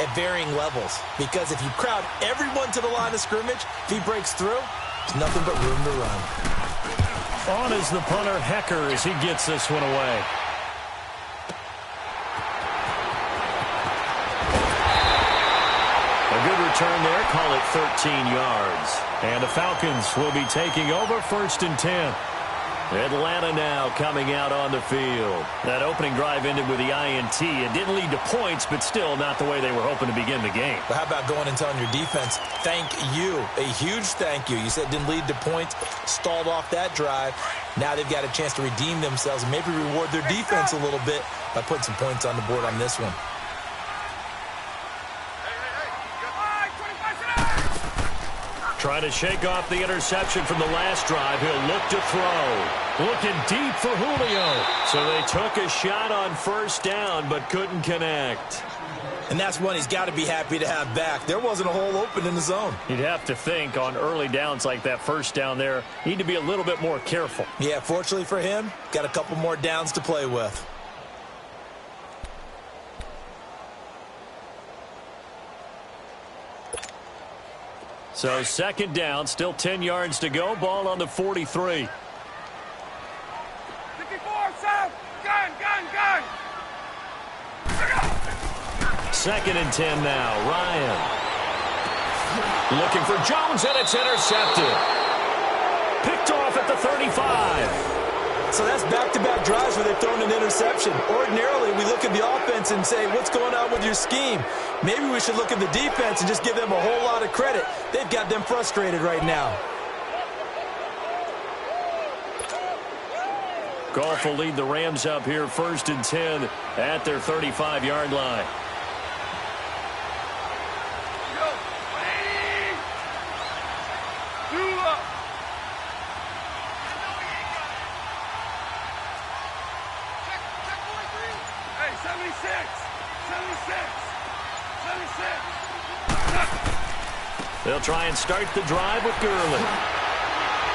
at varying levels. Because if you crowd everyone to the line of scrimmage, if he breaks through, there's nothing but room to run. On is the punter, Hecker, as he gets this one away. A good return there, call it 13 yards. And the Falcons will be taking over 1st and 10. Atlanta now coming out on the field. That opening drive ended with the INT. It didn't lead to points, but still not the way they were hoping to begin the game. But how about going and telling your defense, thank you, a huge thank you. You said it didn't lead to points, stalled off that drive. Now they've got a chance to redeem themselves and maybe reward their defense a little bit by putting some points on the board on this one. Trying to shake off the interception from the last drive. He'll look to throw. Looking deep for Julio. So they took a shot on 1st down, but couldn't connect. And that's one he's got to be happy to have back. There wasn't a hole open in the zone. You'd have to think on early downs like that 1st down there, need to be a little bit more careful. Yeah, fortunately for him, got a couple more downs to play with. So 2nd down, still 10 yards to go. Ball on the 43. 54, South. Gun. 2nd and 10 now. Ryan. Looking for Jones, and it's intercepted. Picked off at the 35. So that's back-to-back drives where they've thrown an interception. Ordinarily, we look at the offense and say, what's going on with your scheme? Maybe we should look at the defense and just give them a whole lot of credit. They've got them frustrated right now. Goff will lead the Rams up here 1st and 10 at their 35-yard line. They'll try and start the drive with Gurley.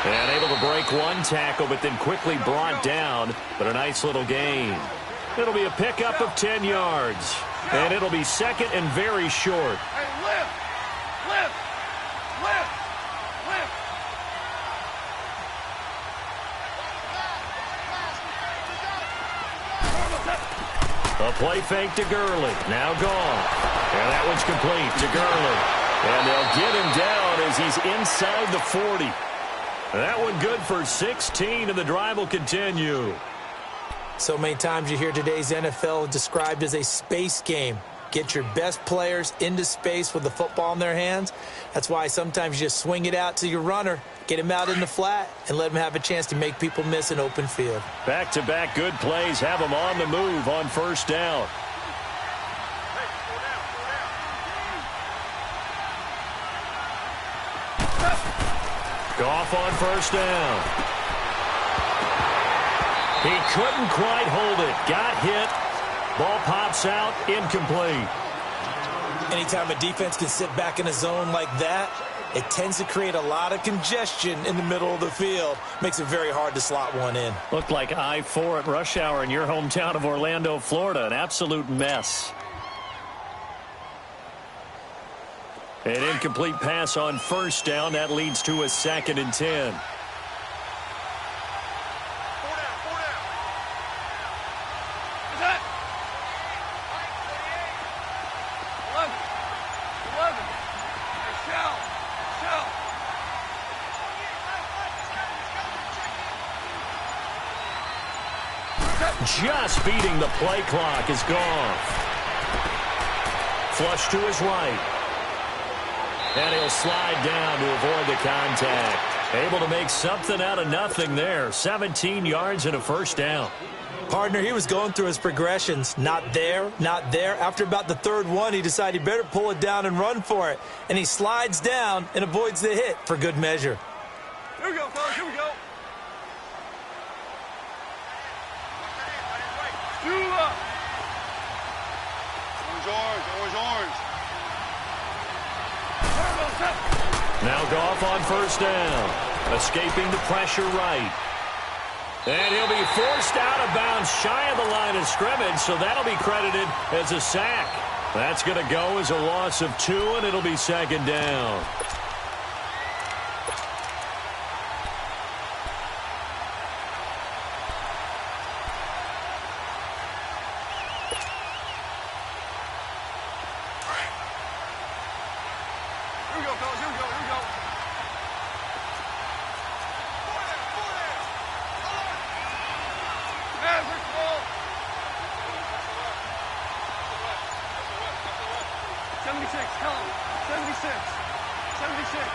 And able to break one tackle, but then quickly brought down. But a nice little gain. It'll be a pickup of 10 yards. And it'll be 2nd and very short. Hey, lift. A play fake to Gurley. Now gone. And that one's complete to Gurley. And they'll get him down as he's inside the 40. That one good for 16, and the drive will continue. So many times you hear today's NFL described as a space game. Get your best players into space with the football in their hands. That's why sometimes you just swing it out to your runner, get him out in the flat, and let him have a chance to make people miss an open field. Back-to-back good plays have him on the move on 1st down. Goff on 1st down. He couldn't quite hold it. Got hit. Ball pops out. Incomplete. Anytime a defense can sit back in a zone like that, it tends to create a lot of congestion in the middle of the field. Makes it very hard to slot one in. Looked like I-4 at rush hour in your hometown of Orlando, Florida. An absolute mess. An incomplete pass on 1st down. That leads to a 2nd and 10. Just beating the play clock is gone. Flush to his right. And he'll slide down to avoid the contact. Able to make something out of nothing there. 17 yards and a 1st down. Partner, he was going through his progressions. Not there, not there. After about the 3rd one, he decided he better pull it down and run for it. And he slides down and avoids the hit for good measure. Here we go, fellas. Here we go. Orange. Now Goff on 1st down. Escaping the pressure right. And he'll be forced out of bounds shy of the line of scrimmage, so that'll be credited as a sack. That's going to go as a loss of 2, and it'll be second down. Here we go, fellas. Here we go. Here we go. Hands are full. 76. Tell him. 76. 76.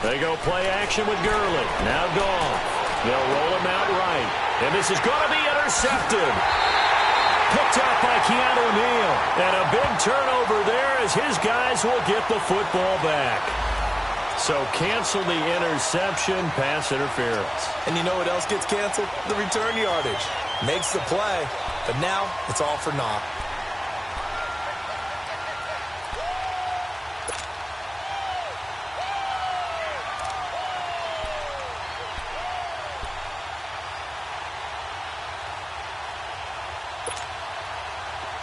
They go play action with Gurley. Now Goff. They'll roll him out right. And this is going to be intercepted. Picked up by Keanu Neal. And a big turnover there as his guys will get the football back. So cancel the interception, pass interference. And you know what else gets canceled? The return yardage. Makes the play, but now it's all for naught.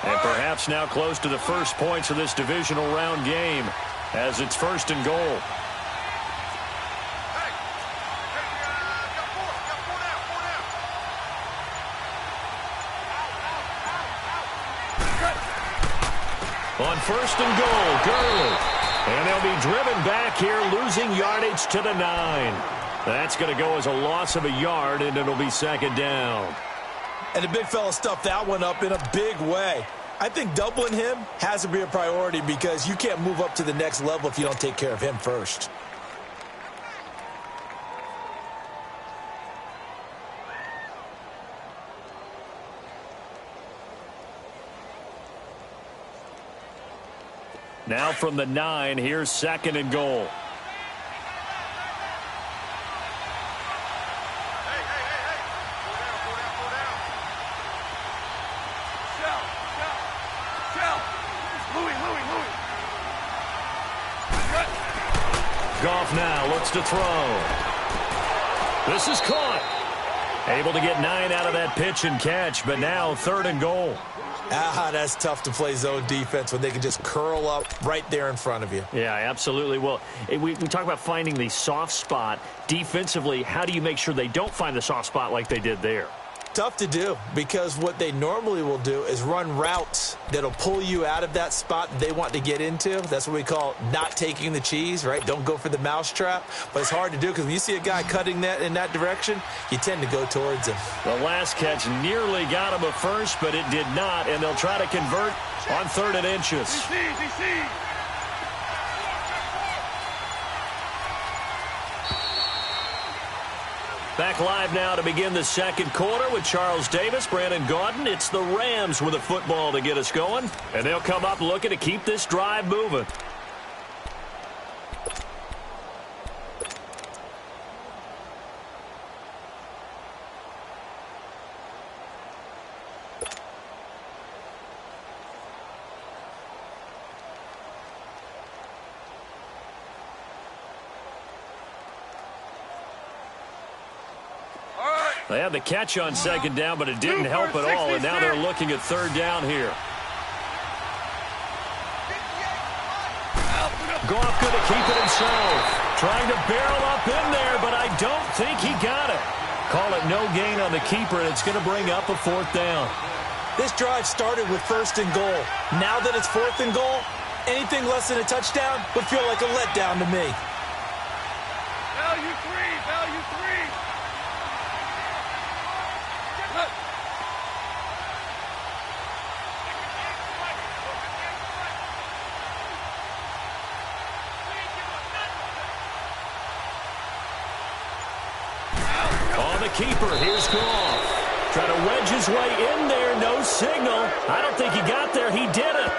And perhaps now close to the first points of this divisional round game as it's 1st and goal. On 1st and goal, Gurley. And they'll be driven back here, losing yardage to the 9. That's going to go as a loss of a yard, and it'll be second down. And the big fella stuffed that one up in a big way. I think doubling him has to be a priority because you can't move up to the next level if you don't take care of him first. Now from the 9, here's 2nd and goal. Goff now looks to throw. This is caught. Able to get 9 out of that pitch and catch, but now 3rd and goal. That's tough to play zone defense when they can just curl up right there in front of you. Yeah, absolutely. Well, we talk about finding the soft spot. Defensively, how do you make sure they don't find the soft spot like they did there? Tough to do because what they normally will do is run routes that'll pull you out of that spot they want to get into. That's what we call not taking the cheese, right? Don't go for the mousetrap. But it's hard to do because when you see a guy cutting that in that direction, you tend to go towards him. The last catch nearly got him a first, but it did not, and they'll try to convert on 3rd and inches. DC. Back live now to begin the 2nd quarter with Charles Davis, Brandon Gaudin. It's the Rams with a football to get us going, and they'll come up looking to keep this drive moving. They had the catch on 2nd down, but it didn't help at all, and now they're looking at 3rd down here. Goff going to keep it himself. Trying to barrel up in there, but I don't think he got it. Call it no gain on the keeper, and it's going to bring up a 4th down. This drive started with 1st and goal. Now that it's 4th and goal, anything less than a touchdown would feel like a letdown to me. Value 3. Value 3. On the keeper, here's Goff. Trying to wedge his way in there, no signal. I don't think he got there, he did it.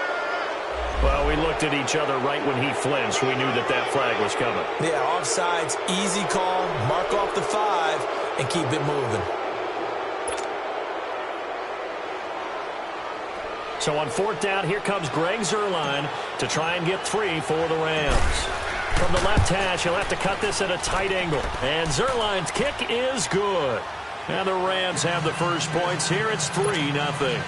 Well, we looked at each other right when he flinched. We knew that that flag was coming. Yeah, offsides, easy call, mark off the 5, and keep it moving. So on 4th down, here comes Greg Zuerlein to try and get 3 for the Rams. From the left hash, he'll have to cut this at a tight angle. And Zuerlein's kick is good. And the Rams have the first points here. It's 3-0.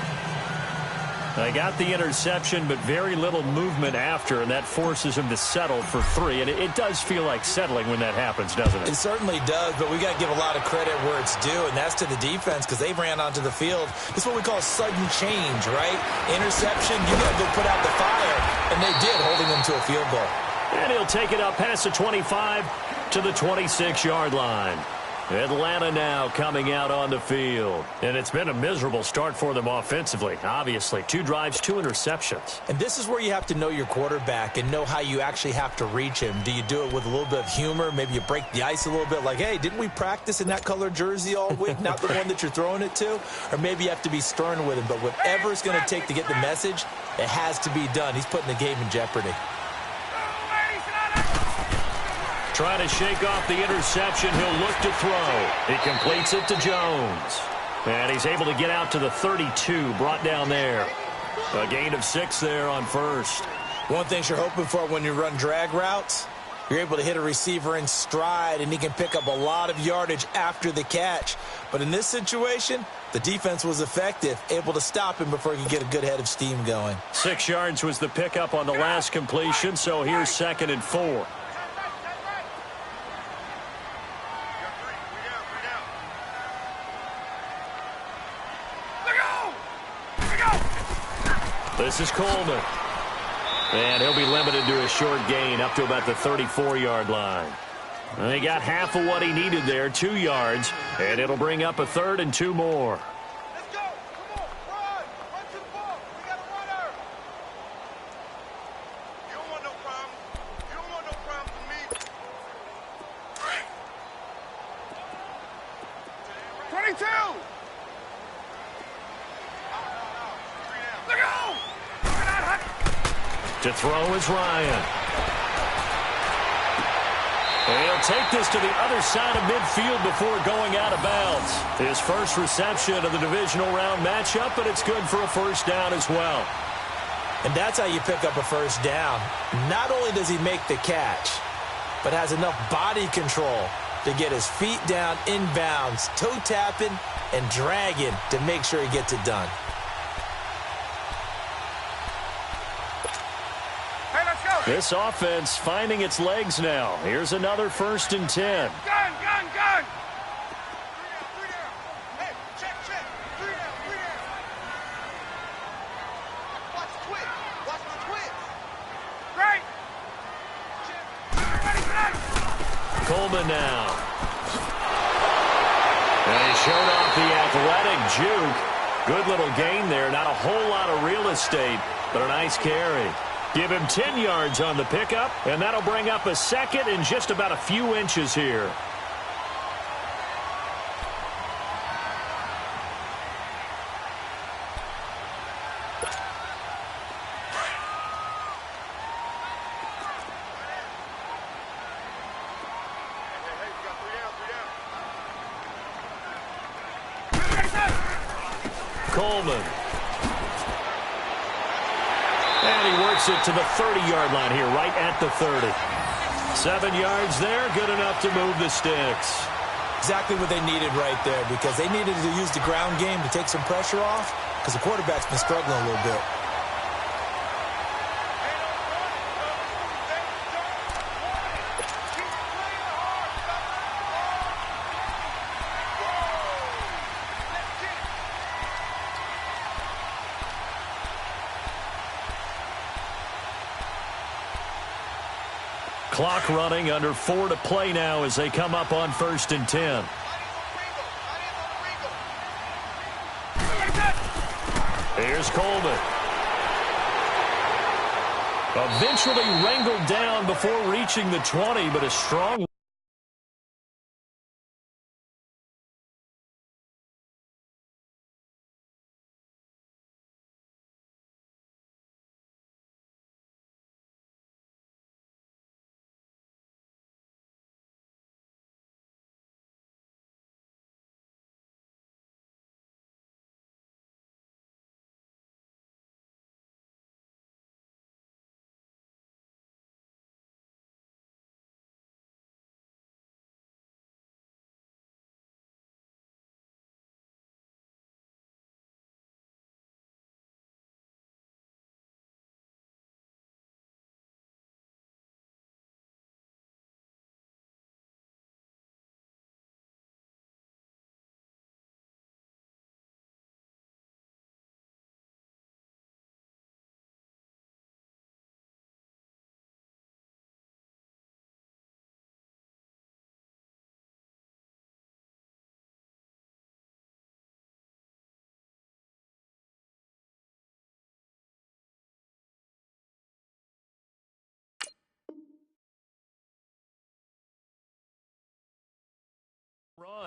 They got the interception, but very little movement after, and that forces him to settle for 3. And it does feel like settling when that happens, doesn't it? It certainly does, but we got to give a lot of credit where it's due, and that's to the defense because they ran onto the field. This is what we call sudden change, right? Interception, you got to go put out the fire, and they did, holding them to a field goal. And he'll take it up past the 25 to the 26-yard line. Atlanta now coming out on the field. And it's been a miserable start for them offensively, obviously. 2 drives, 2 interceptions. And this is where you have to know your quarterback and know how you actually have to reach him. Do you do it with a little bit of humor? Maybe you break the ice a little bit like, hey, didn't we practice in that color jersey all week? Not the one that you're throwing it to? Or maybe you have to be stern with him. But whatever it's going to take to get the message, it has to be done. He's putting the game in jeopardy. Trying to shake off the interception. He'll look to throw. He completes it to Jones. And he's able to get out to the 32, brought down there. A gain of 6 there on first. One thing you're hoping for when you run drag routes, you're able to hit a receiver in stride, and he can pick up a lot of yardage after the catch. But in this situation, the defense was effective, able to stop him before he could get a good head of steam going. 6 yards was the pickup on the last completion, so here's 2nd and 4. This is Coleman. And he'll be limited to a short gain up to about the 34-yard line. And he got half of what he needed there, 2 yards. And it'll bring up a 3rd and 2 more. Let's go. Come on. Run. Run to the ball. We got a runner. You don't want no problems. You don't want no problems with me. 22. Look out. To throw is Ryan. And he'll take this to the other side of midfield before going out of bounds. His first reception of the divisional round matchup, but it's good for a first down as well. And that's how you pick up a first down. Not only does he make the catch, but has enough body control to get his feet down inbounds, toe tapping and dragging to make sure he gets it done. This offense finding its legs now. Here's another 1st and 10. Gun. Hey, check. 3 down. Watch the twitch. Watch the twitch. Great. Everybody set. Coleman now. And he showed off the athletic juke. Good little gain there. Not a whole lot of real estate, but a nice carry. Give him 10 yards on the pickup, and that'll bring up a 2nd and just about a few inches here. Coleman. And he works it to the 30-yard line here, right at the 30. 7 yards there, good enough to move the sticks. Exactly what they needed right there, because they needed to use the ground game to take some pressure off, because the quarterback's been struggling a little bit. Clock running, under 4 to play now as they come up on 1st and 10. Here's Coleman. Eventually wrangled down before reaching the 20, but a strong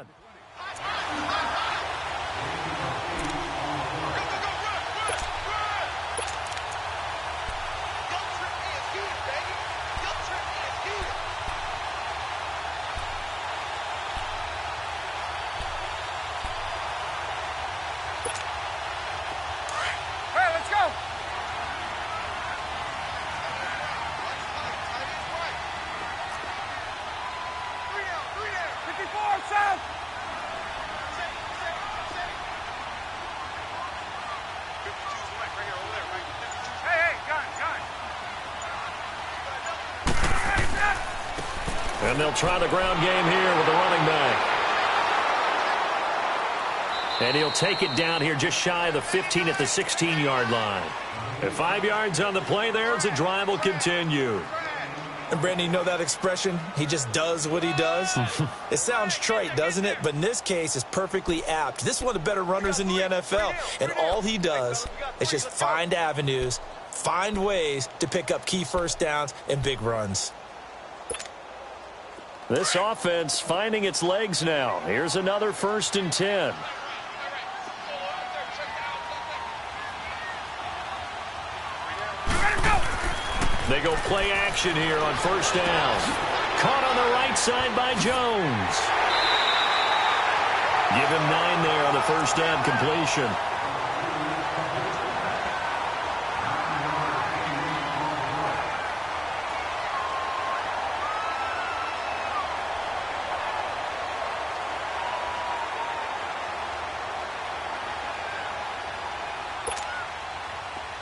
run. And they'll try the ground game here with the running back. And he'll take it down here just shy of the 15 at the 16-yard line. At 5 yards on the play there, as the drive will continue. And, Brandon, you know that expression? He just does what he does? It sounds trite, doesn't it? But in this case, it's perfectly apt. This is one of the better runners in the NFL. And all he does is just find avenues, find ways to pick up key first downs and big runs. This offense finding its legs now. Here's another 1st and 10. They go play action here on 1st down. Caught on the right side by Jones. Give him 9 there on the 1st down completion.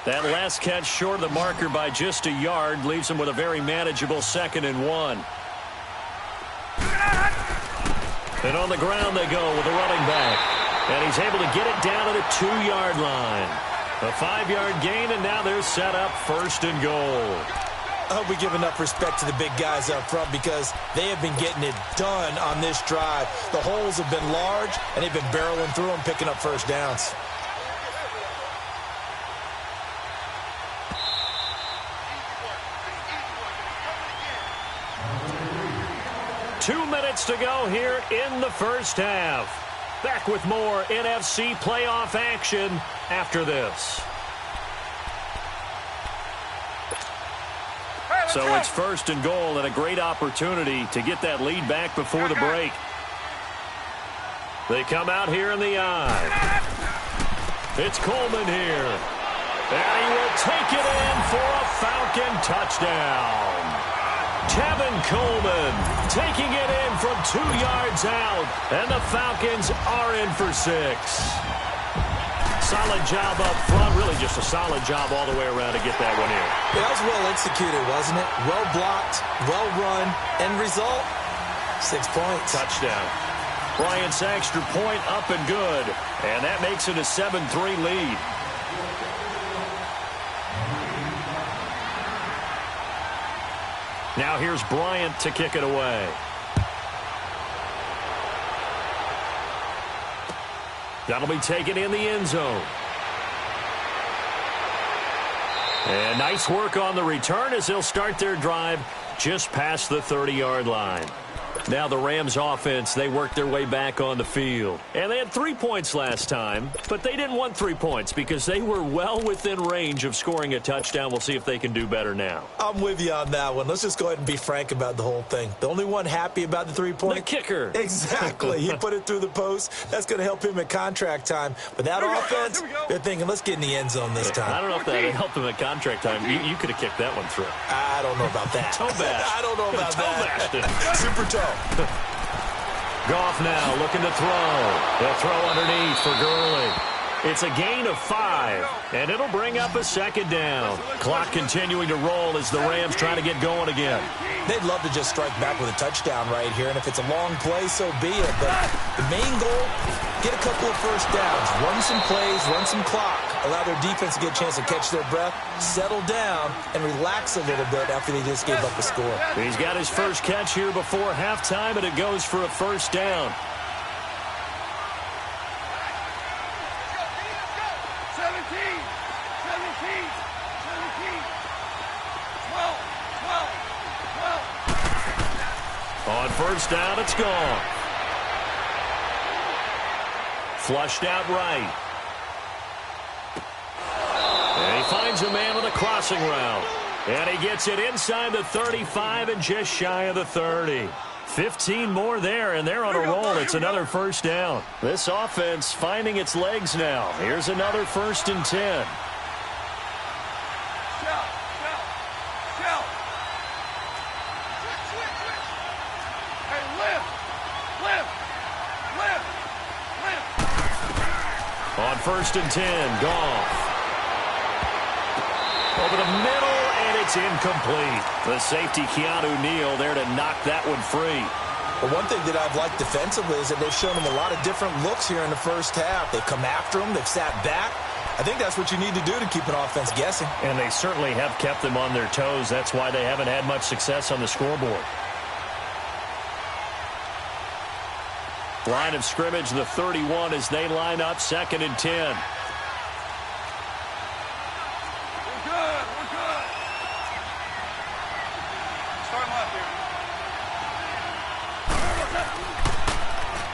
That last catch short of the marker by just a yard leaves him with a very manageable 2nd and 1. And on the ground they go with the running back. And he's able to get it down to the 2-yard line. A 5-yard gain, and now they're set up 1st and goal. I hope we give enough respect to the big guys up front because they have been getting it done on this drive. The holes have been large, and they've been barreling through them, picking up 1st downs. 2 minutes to go here in the 1st half. Back with more NFC playoff action after this. So it's 1st and goal and a great opportunity to get that lead back before the break. They come out here in the eye. It's Coleman here. And he will take it in for a Falcon touchdown. Tevin Coleman taking it in from 2 yards out, and the Falcons are in for 6. Solid job up front, really just a solid job all the way around to get that one in. That was well executed, wasn't it? Well blocked, well run, end result, 6 points. Touchdown. Bryant's extra point up and good, and that makes it a 7-3 lead. Now here's Bryant to kick it away. That'll be taken in the end zone. And nice work on the return as they'll start their drive just past the 30-yard line. Now the Rams offense, they worked their way back on the field. And they had 3 points last time, but they didn't want 3 points because they were well within range of scoring a touchdown. We'll see if they can do better now. I'm with you on that one. Let's just go ahead and be frank about the whole thing. The only one happy about the 3-point? The kicker. Exactly. He put it through the post. That's going to help him at contract time. But that offense, they're thinking, let's get in the end zone this time. I don't know if that would help him at contract time. You could have kicked that one through. I don't know about that. Toe bash. I don't know about that. Super toe. Goff now looking to throw. They'll throw underneath for Gurley. It's a gain of 5, and it'll bring up a 2nd down. Clock continuing to roll as the Rams try to get going again. They'd love to just strike back with a touchdown right here, and if it's a long play, so be it. But the main goal, get a couple of 1st downs, run some plays, run some clock, allow their defense to get a chance to catch their breath, settle down, and relax a little bit after they just gave up a score. He's got his first catch here before halftime, and it goes for a 1st down. 1st down, it's gone. Flushed out right. And he finds a man with a crossing route. And he gets it inside the 35 and just shy of the 30. 15 more there, and they're on a roll. It's another first down. This offense finding its legs now. Here's another 1st and 10. On 1st and 10, Goff. Over the middle, and it's incomplete. The safety, Keanu Neal, there to knock that one free. Well, one thing that I've liked defensively is that they've shown them a lot of different looks here in the first half. They've come after them. They've sat back. I think that's what you need to do to keep an offense guessing. And they certainly have kept them on their toes. That's why they haven't had much success on the scoreboard. Line of scrimmage, the 31, as they line up 2nd and 10.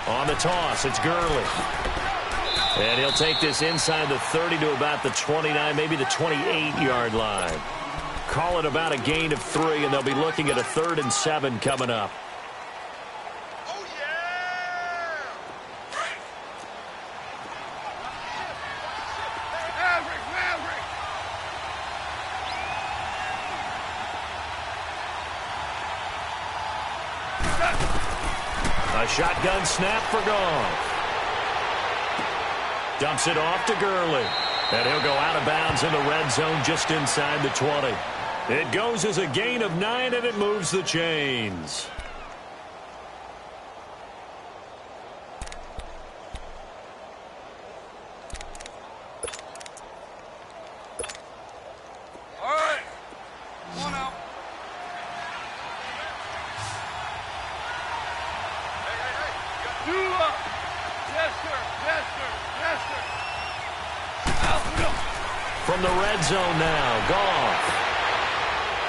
On the toss, it's Gurley. And he'll take this inside the 30 to about the 29, maybe the 28-yard line. Call it about a gain of 3, and they'll be looking at a 3rd and 7 coming up. Oh, yeah! Maverick! A shotgun snap for Goff. Dumps it off to Gurley. And he'll go out of bounds in the red zone just inside the 20. It goes as a gain of 9, and it moves the chains. All right. One out. Hey. You up. Yes, sir. From the red zone now, Goff.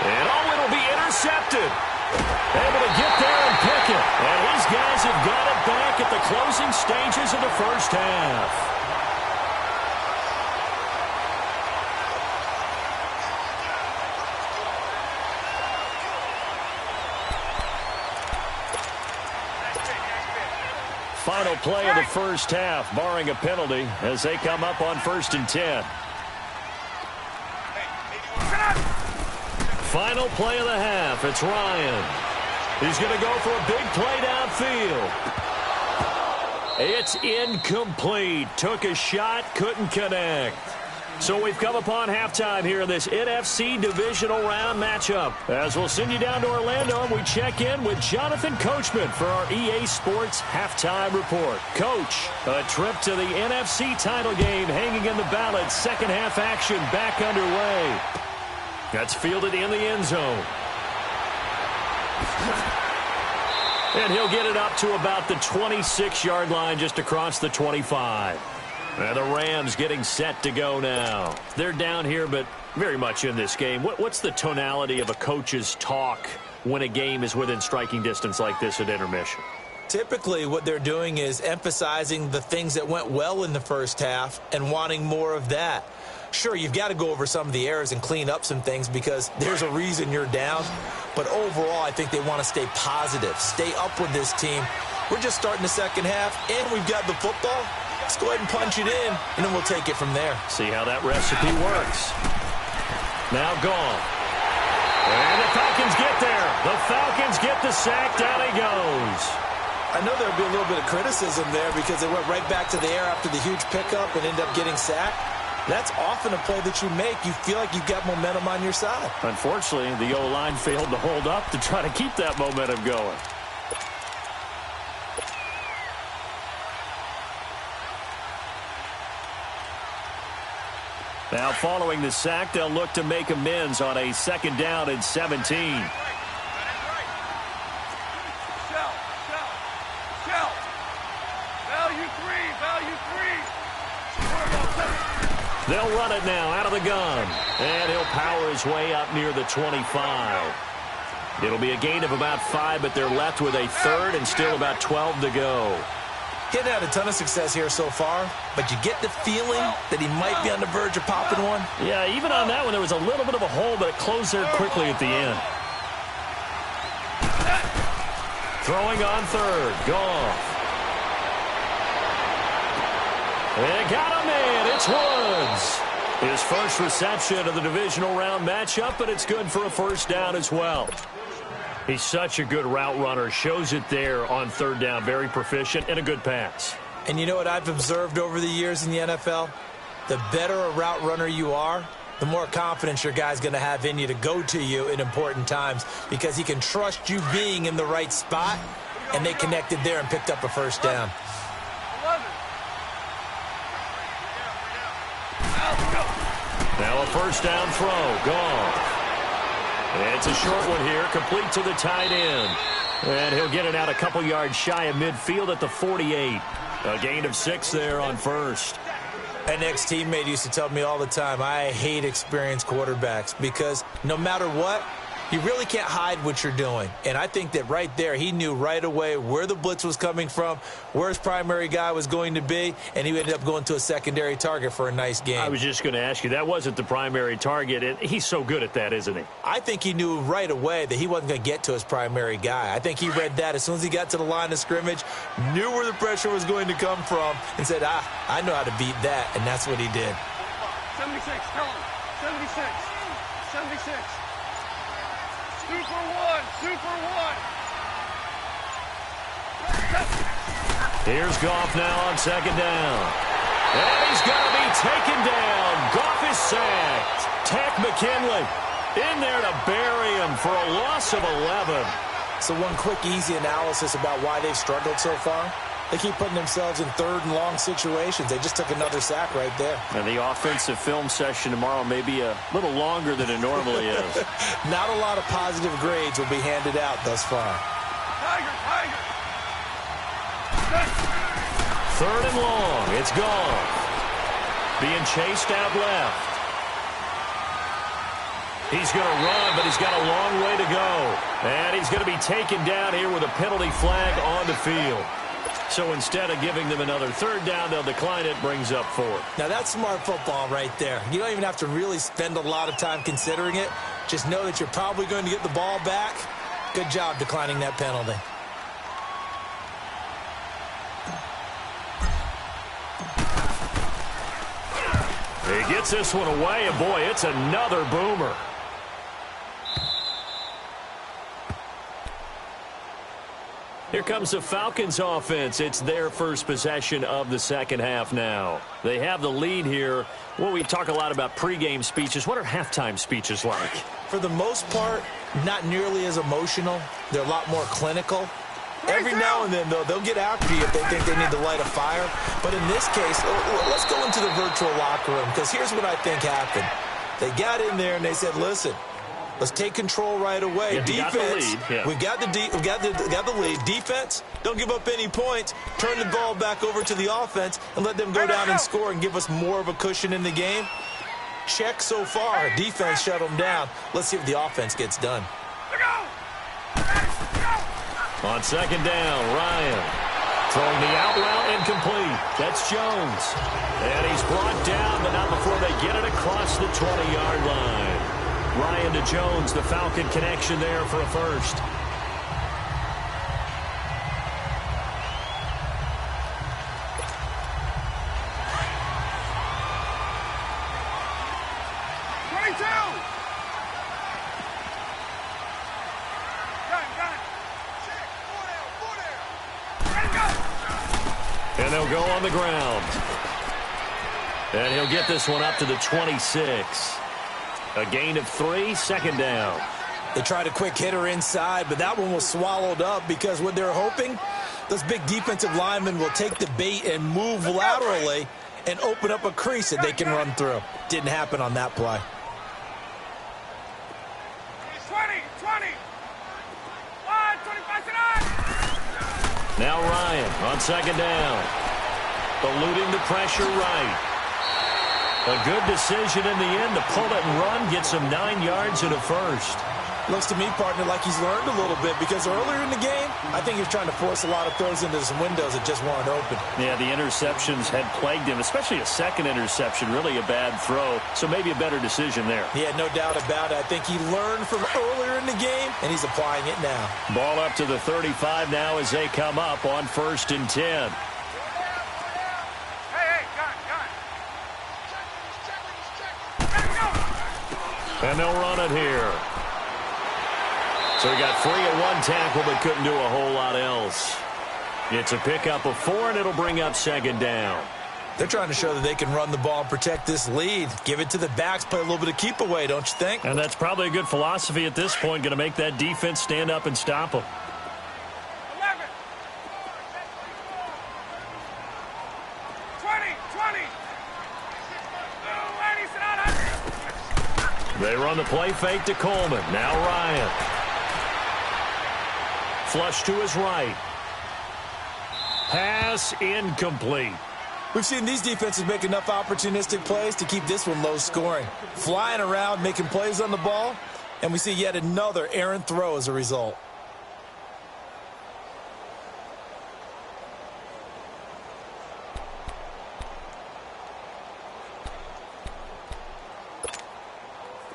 And it'll be intercepted. Able to get there and pick it. And these guys have got it back at the closing stages of the first half. Final play of the first half, barring a penalty, as they come up on 1st and 10. Final play of the half, it's Ryan. He's going to go for a big play downfield. It's incomplete. Took a shot, couldn't connect. So we've come upon halftime here in this NFC divisional round matchup. As we'll send you down to Orlando, and we check in with Jonathan Coachman for our EA Sports halftime report. Coach, a trip to the NFC title game hanging in the balance. Second half action back underway. That's fielded in the end zone. And he'll get it up to about the 26-yard line, just across the 25. And the Rams getting set to go now. They're down here, but very much in this game. What's the tonality of a coach's talk when a game is within striking distance like this at intermission? Typically, what they're doing is emphasizing the things that went well in the first half and wanting more of that. Sure, you've got to go over some of the errors and clean up some things because there's a reason you're down. But overall, I think they want to stay positive, stay up with this team. We're just starting the second half, and we've got the football. Let's go ahead and punch it in, and then we'll take it from there. See how that recipe works. Now Goff. And the Falcons get there. The Falcons get the sack. Down he goes. I know there'll be a little bit of criticism there because they went right back to the air after the huge pickup and end up getting sacked. That's often a play that you make. You feel like you've got momentum on your side. Unfortunately, the O-line failed to hold up to try to keep that momentum going. Now, following the sack, they'll look to make amends on a 2nd down and 17. They'll run it now out of the gun. And he'll power his way up near the 25. It'll be a gain of about 5, but they're left with a 3rd and still about 12 to go. He hasn't had a ton of success here so far, but you get the feeling that he might be on the verge of popping one. Yeah, even on that one, there was a little bit of a hole, but it closed there quickly at the end. Throwing on third, Goff. They got him in. It's Woods. His first reception of the divisional round matchup, but it's good for a first down as well. He's such a good route runner. Shows it there on third down. Very proficient and a good pass. And you know what I've observed over the years in the NFL? The better a route runner you are, the more confidence your guy's going to have in you to go to you in important times because he can trust you being in the right spot, and they connected there and picked up a first down. Now a first down throw. Goff. It's a short one here, complete to the tight end. And he'll get it out a couple yards shy of midfield at the 48. A gain of 6 there on first. An ex-teammate used to tell me all the time, I hate experienced quarterbacks because no matter what, you really can't hide what you're doing. And I think that right there, he knew right away where the blitz was coming from, where his primary guy was going to be, and he ended up going to a secondary target for a nice game. I was just going to ask you, that wasn't the primary target, and he's so good at that, isn't he? I think he knew right away that he wasn't going to get to his primary guy. I think he read that as soon as he got to the line of scrimmage, knew where the pressure was going to come from, and said, I know how to beat that, and that's what he did. 76, tell him. 76. 76. Super one. Here's Goff now on second down. And he's going to be taken down. Goff is sacked. Tech McKinley in there to bury him for a loss of 11. So one quick, easy analysis about why they've struggled so far. They keep putting themselves in third and long situations. They just took another sack right there. And the offensive film session tomorrow may be a little longer than it normally is. Not a lot of positive grades will be handed out thus far. Tiger. Third and long. It's gone. Being chased out left. He's going to run, but he's got a long way to go. And he's going to be taken down here with a penalty flag on the field. So instead of giving them another third down, they'll decline it, brings up 4. Now, that's smart football right there. You don't even have to really spend a lot of time considering it. Just know that you're probably going to get the ball back. Good job declining that penalty. He gets this one away, and boy, it's another boomer. Here comes the Falcons offense. It's their first possession of the second half now. They have the lead here. Well, we talk a lot about pregame speeches. What are halftime speeches like? For the most part, not nearly as emotional. They're a lot more clinical. Every now and then, though, they'll get after you if they think they need to light a fire. But in this case, let's go into the virtual locker room, because here's what I think happened. They got in there and they said, listen, let's take control right away. Yeah, defense, yeah. we got the lead. Defense, don't give up any points. Turn the ball back over to the offense and let them go down and score and give us more of a cushion in the game. Check so far. Defense shut them down. Let's see if the offense gets done. On second down, Ryan throwing the out route incomplete. That's Jones. And he's brought down, but not before they get it across the 20-yard line. Ryan to Jones, the Falcon connection there for a first. And they'll go on the ground. And he'll get this one up to the 26. A gain of 3, second down. They tried a quick hitter inside, but that one was swallowed up because what they're hoping, those big defensive linemen will take the bait and move laterally and open up a crease that they can run through. Didn't happen on that play. 20. 25 Now Ryan on second down. Eluding the pressure right. A good decision in the end to pull it and run, get some 9 yards and a first. Looks to me, partner, like he's learned a little bit because earlier in the game, I think he was trying to force a lot of throws into some windows that just weren't open. Yeah, the interceptions had plagued him, especially a second interception, really a bad throw. So maybe a better decision there. Yeah, no doubt about it. I think he learned from earlier in the game, and he's applying it now. Ball up to the 35 now as they come up on 1st and 10. And they'll run it here. So he got free at one tackle but couldn't do a whole lot else. It's a pickup of 4, and it'll bring up 2nd down. They're trying to show that they can run the ball and protect this lead. Give it to the backs, play a little bit of keep away, don't you think? And that's probably a good philosophy at this point, going to make that defense stand up and stop them. 20. They run the play fake to Coleman. Now Ryan. Flush to his right. Pass incomplete. We've seen these defenses make enough opportunistic plays to keep this one low scoring. Flying around, making plays on the ball, and we see yet another errant throw as a result.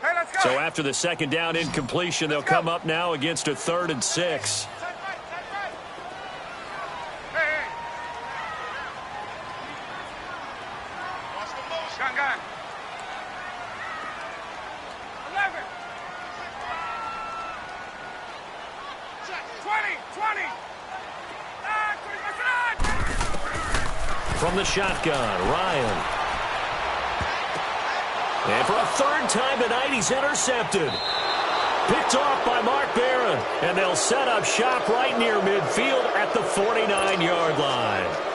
Hey, let's go. So after the 2nd down incompletion, they'll come up now against a 3rd and 6. Gun. 11. 20. From the shotgun, Ryan. And for a 3rd time tonight, he's intercepted. Picked off by Mark Barron. And they'll set up shop right near midfield at the 49-yard line.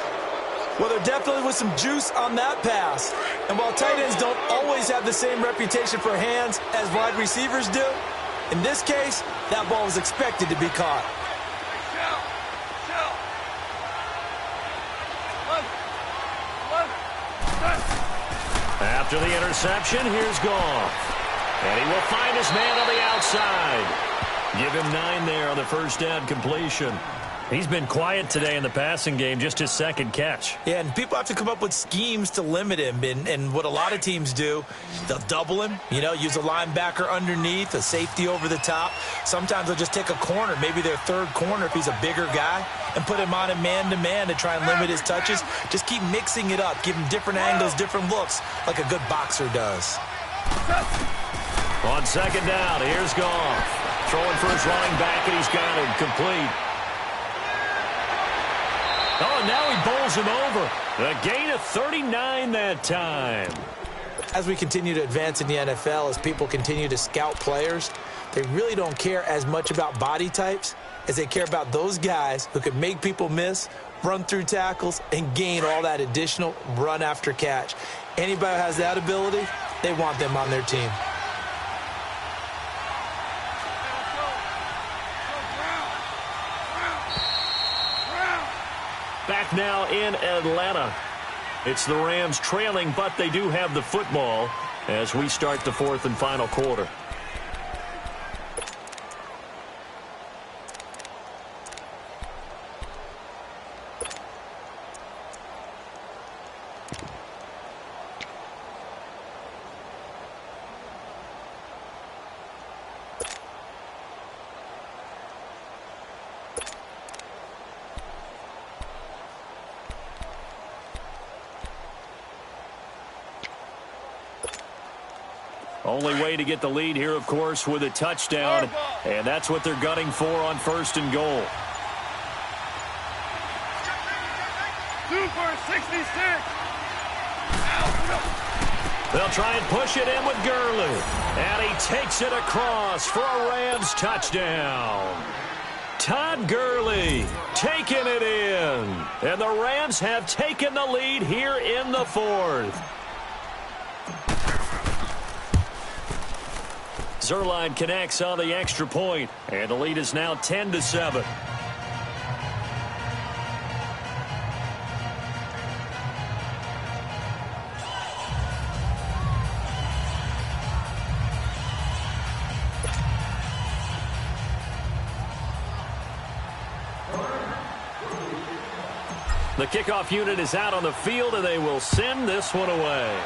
Well, there definitely was some juice on that pass. And while tight ends don't always have the same reputation for hands as wide receivers do, in this case, that ball was expected to be caught. After the interception, here's Goff. And he will find his man on the outside. Give him 9 there on the 1st down completion. He's been quiet today in the passing game, just his 2nd catch. Yeah, and people have to come up with schemes to limit him. And what a lot of teams do, they'll double him, use a linebacker underneath, a safety over the top. Sometimes they'll just take a corner, maybe their 3rd corner if he's a bigger guy, and put him on a man-to-man to try and limit his touches. Just keep mixing it up, give him different angles, different looks, like a good boxer does. On 2nd down, here's Goff. Throwing for his running back, and he's got him complete. Oh, and now he bowls him over. A gain of 39 that time. As we continue to advance in the NFL, as people continue to scout players, they really don't care as much about body types as they care about those guys who can make people miss, run through tackles, and gain all that additional run after catch. Anybody who has that ability, they want them on their team. Back now in Atlanta. It's the Rams trailing, but they do have the football as we start the 4th and final quarter. Only way to get the lead here, of course, with a touchdown. And that's what they're gunning for on 1st and goal. 2 for 66. They'll try and push it in with Gurley. And he takes it across for a Rams touchdown. Todd Gurley taking it in. And the Rams have taken the lead here in the 4th. Zerline connects on the extra point, and the lead is now 10-7. The kickoff unit is out on the field, and they will send this one away.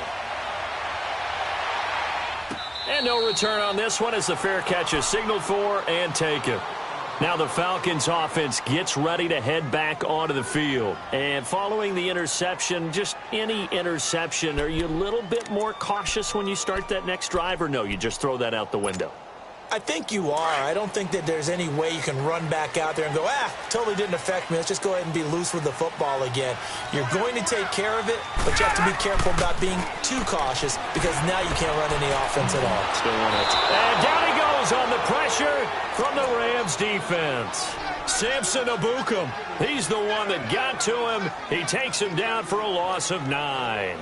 And no return on this one as the fair catch is signaled for and taken. Now the Falcons offense gets ready to head back onto the field. And following the interception, just any interception, are you a little bit more cautious when you start that next drive, or no, you just throw that out the window? I think you are. I don't think that there's any way you can run back out there and go, totally didn't affect me. Let's just go ahead and be loose with the football again. You're going to take care of it, but you have to be careful about being too cautious because now you can't run any offense at all. Still on it. And down he goes on the pressure from the Rams defense. Samson Abukum, he's the one that got to him. He takes him down for a loss of 9.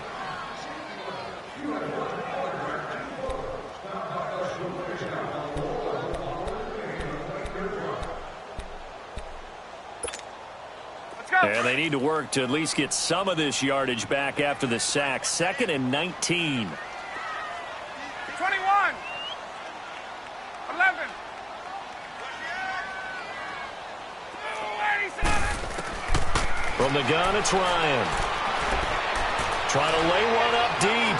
And they need to work to at least get some of this yardage back after the sack. 2nd and 19. 21. 11. From the gun, it's Ryan. Trying to lay one up deep.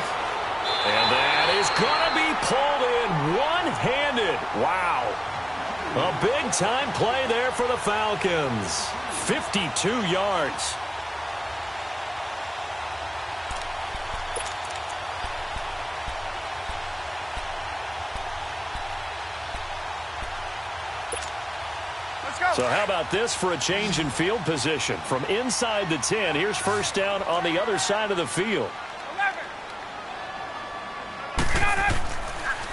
And that is going to be pulled in one-handed. Wow. A big-time play there for the Falcons. 52 yards. Let's go. So how about this for a change in field position? From inside the 10, here's first down on the other side of the field.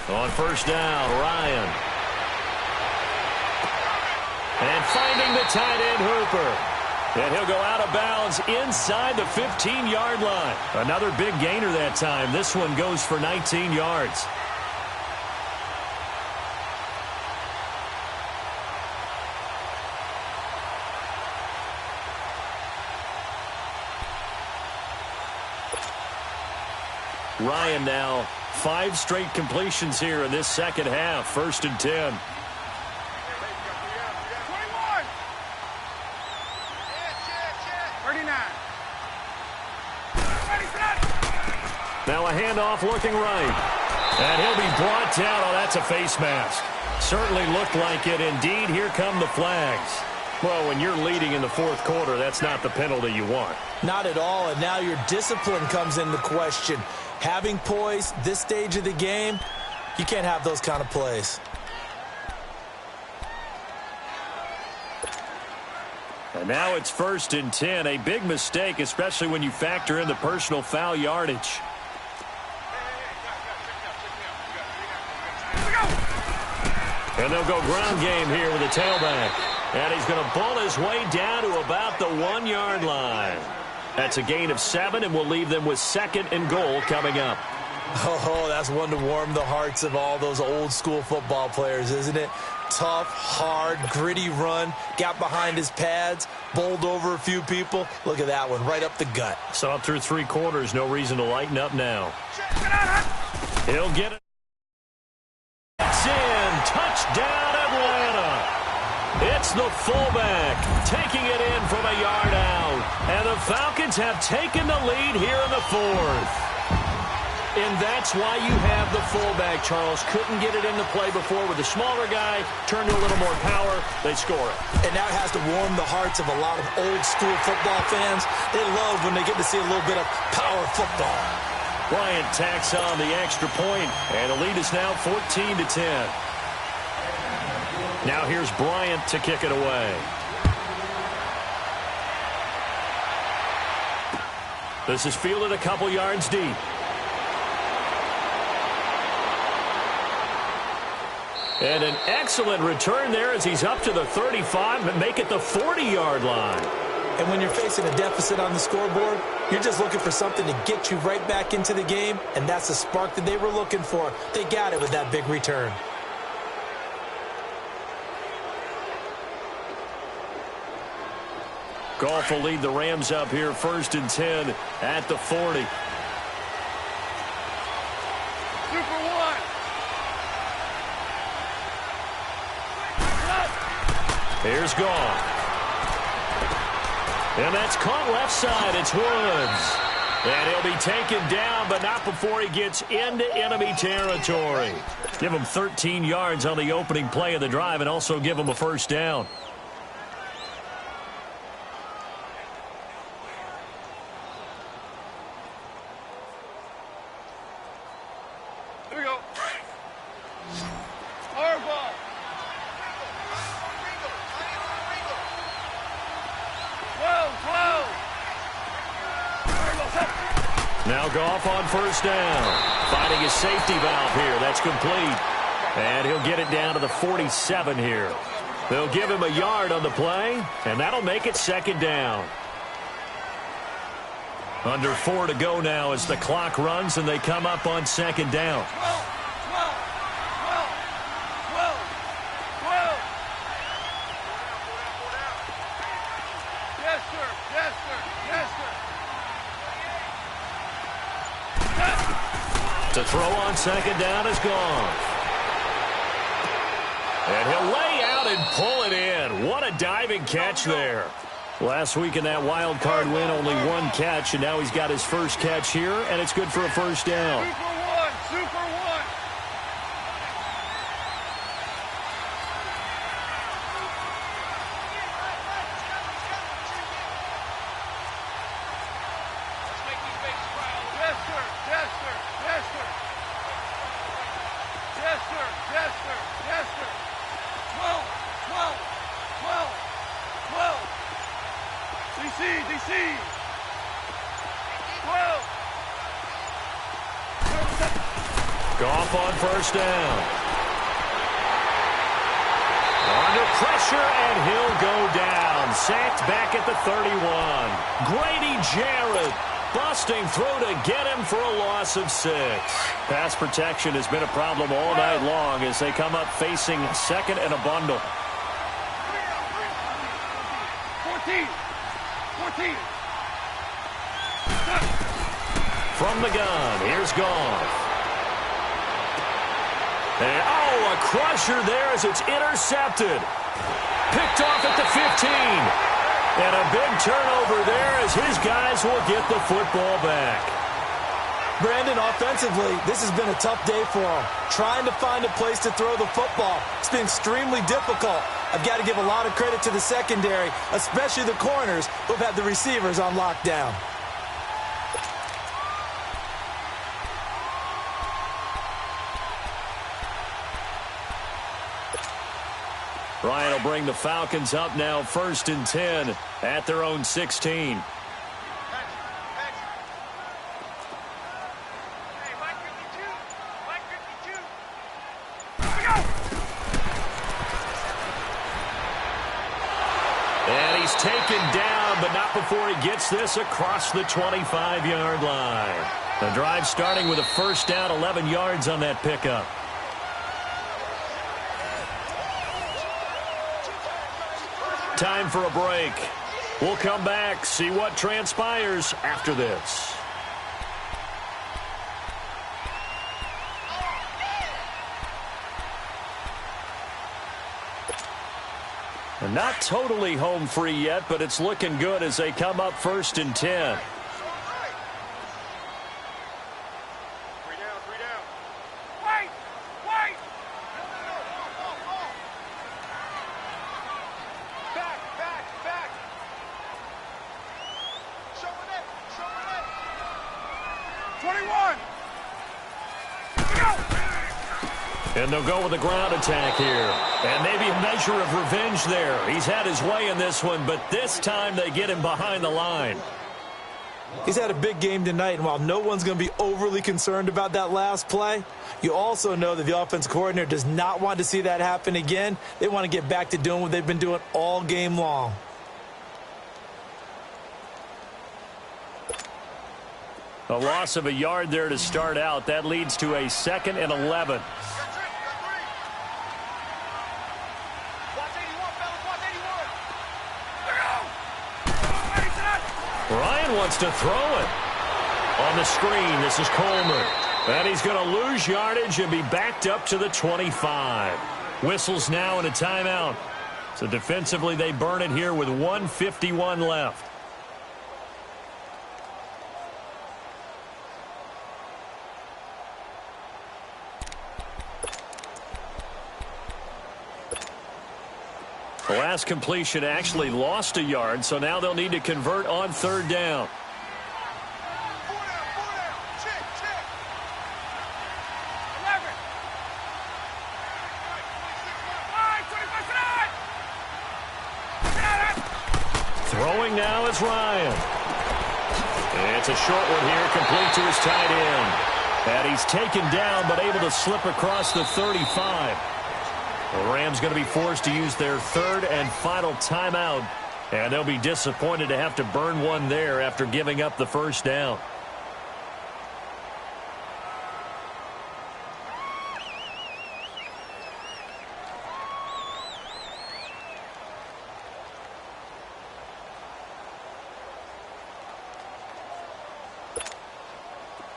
11. On first down, Ryan. And finding the tight end, Hooper. And he'll go out of bounds inside the 15-yard line. Another big gainer that time. This one goes for 19 yards. Ryan now 5 straight completions here in this second half. 1st and 10. Now a handoff looking right. And he'll be brought down. Oh, that's a face mask. Certainly looked like it. Indeed, here come the flags. Well, when you're leading in the 4th quarter, that's not the penalty you want. Not at all, and now your discipline comes into question. Having poise this stage of the game, you can't have those kind of plays. And now it's 1st and 10. A big mistake, especially when you factor in the personal foul yardage. And they'll go ground game here with a tailback. And he's going to pull his way down to about the 1-yard line. That's a gain of 7, and we'll leave them with 2nd and goal coming up. Oh, that's one to warm the hearts of all those old-school football players, isn't it? Tough, hard, gritty run, got behind his pads, bowled over a few people. Look at that one, right up the gut. Saw it through 3 quarters, no reason to lighten up now. He'll get it. It's in. Touchdown, Atlanta. It's the fullback taking it in from a yard out. And the Falcons have taken the lead here in the 4th. And that's why you have the fullback, Charles. Couldn't get it into play before with the smaller guy. Turned to a little more power. They score it. And now it has to warm the hearts of a lot of old-school football fans. They love when they get to see a little bit of power football. Bryant tacks on the extra point, and the lead is now 14-10. Now here's Bryant to kick it away. This is fielded a couple yards deep. And an excellent return there as he's up to the 35 and make it the 40-yard line. And when you're facing a deficit on the scoreboard, you're just looking for something to get you right back into the game, and that's the spark that they were looking for. They got it with that big return. Goff will lead the Rams up here 1st and 10 at the 40. 2 for 1. Here's Goff. And that's caught left side. It's Woods. And he'll be taken down, but not before he gets into enemy territory. Give him 13 yards on the opening play of the drive and also give him a first down. Here we go. Our ball. Now Goff on first down. Finding his safety valve here. That's complete. And he'll get it down to the 47 here. They'll give him a yard on the play, and that'll make it second down. Under 4 to go now as the clock runs, and they come up on second down. 12. Yes, sir. Yes, sir. Yes, sir. To throw on second down is gone. And he'll lay out and pull it in. What a diving catch there. Last week in that wild card win, only one catch, and now he's got his first catch here, and it's good for a first down. Super one. Yes, sir. Yes, sir. Yes, sir. Yes, sir. Yes, sir. Yes, sir. 12. DC. 12. Goff on first down. Under pressure, and he'll go down. Sacked back at the 31. Grady Jarrett busting through to get him for a loss of 6. Pass protection has been a problem all night long as they come up facing second and a bundle. 14. From the gun, here's Goff. And, a crusher there as it's intercepted. Picked off at the 15. And a big turnover there as his guys will get the football back. Brandon, offensively, this has been a tough day for him. Trying to find a place to throw the football. It's been extremely difficult. I've got to give a lot of credit to the secondary, especially the corners who've had the receivers on lockdown. Ryan will bring the Falcons up now, 1st and 10 at their own 16. And he's taken down, but not before he gets this across the 25-yard line. The drive starting with a first down, 11 yards on that pickup. Time for a break. We'll come back, see what transpires after this. And not totally home free yet, but it's looking good as they come up 1st and 10. And they'll go with a ground attack here. And maybe a measure of revenge there. He's had his way in this one, but this time they get him behind the line. He's had a big game tonight, and while no one's going to be overly concerned about that last play, you also know that the offense coordinator does not want to see that happen again. They want to get back to doing what they've been doing all game long. A loss of a yard there to start out. That leads to a 2nd and 11. Ryan wants to throw it. On the screen, this is Coleman. And he's going to lose yardage and be backed up to the 25. Whistles now and a timeout. So defensively, they burn it here with 1:51 left. The last completion actually lost a yard, so now they'll need to convert on third down. Four down. Check. 11. 25. Throwing now is Ryan. It's a short one here, complete to his tight end. And he's taken down, but able to slip across the 35. The Rams going to be forced to use their third and final timeout. And they'll be disappointed to have to burn one there after giving up the first down.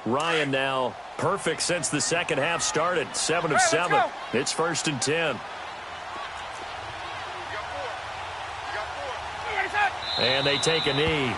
Ryan now perfect since the second half started. 7 of 7. It's 1st and 10. And they take a knee.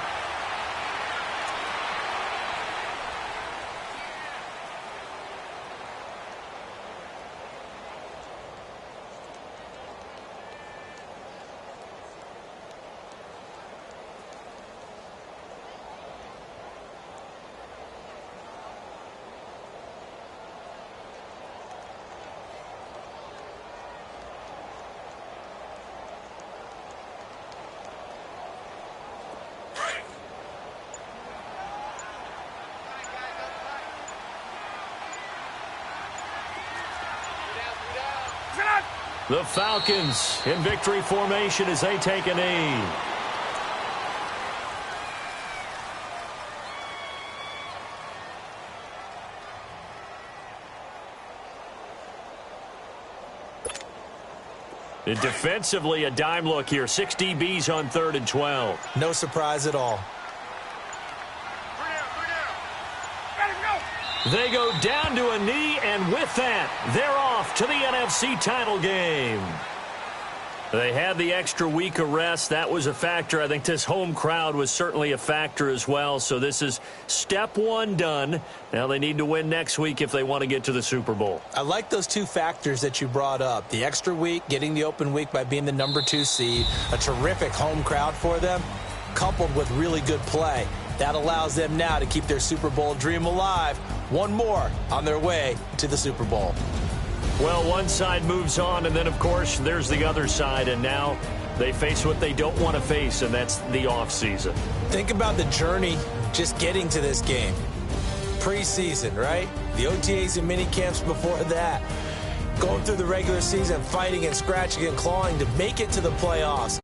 The Falcons in victory formation as they take a knee. And defensively, a dime look here. 6 DBs on 3rd and 12. No surprise at all. They go down to a knee, and with that, they're off to the NFC title game. They had the extra week of rest. That was a factor. I think this home crowd was certainly a factor as well. So this is step 1 done. Now they need to win next week if they want to get to the Super Bowl. I like those 2 factors that you brought up. The extra week, getting the open week by being the number 2 seed, a terrific home crowd for them, coupled with really good play. That allows them now to keep their Super Bowl dream alive. One more on their way to the Super Bowl. Well, one side moves on, and then, of course, there's the other side, and now they face what they don't want to face, and that's the offseason. Think about the journey just getting to this game. Preseason, right? The OTAs and mini camps before that. Going through the regular season, fighting and scratching and clawing to make it to the playoffs.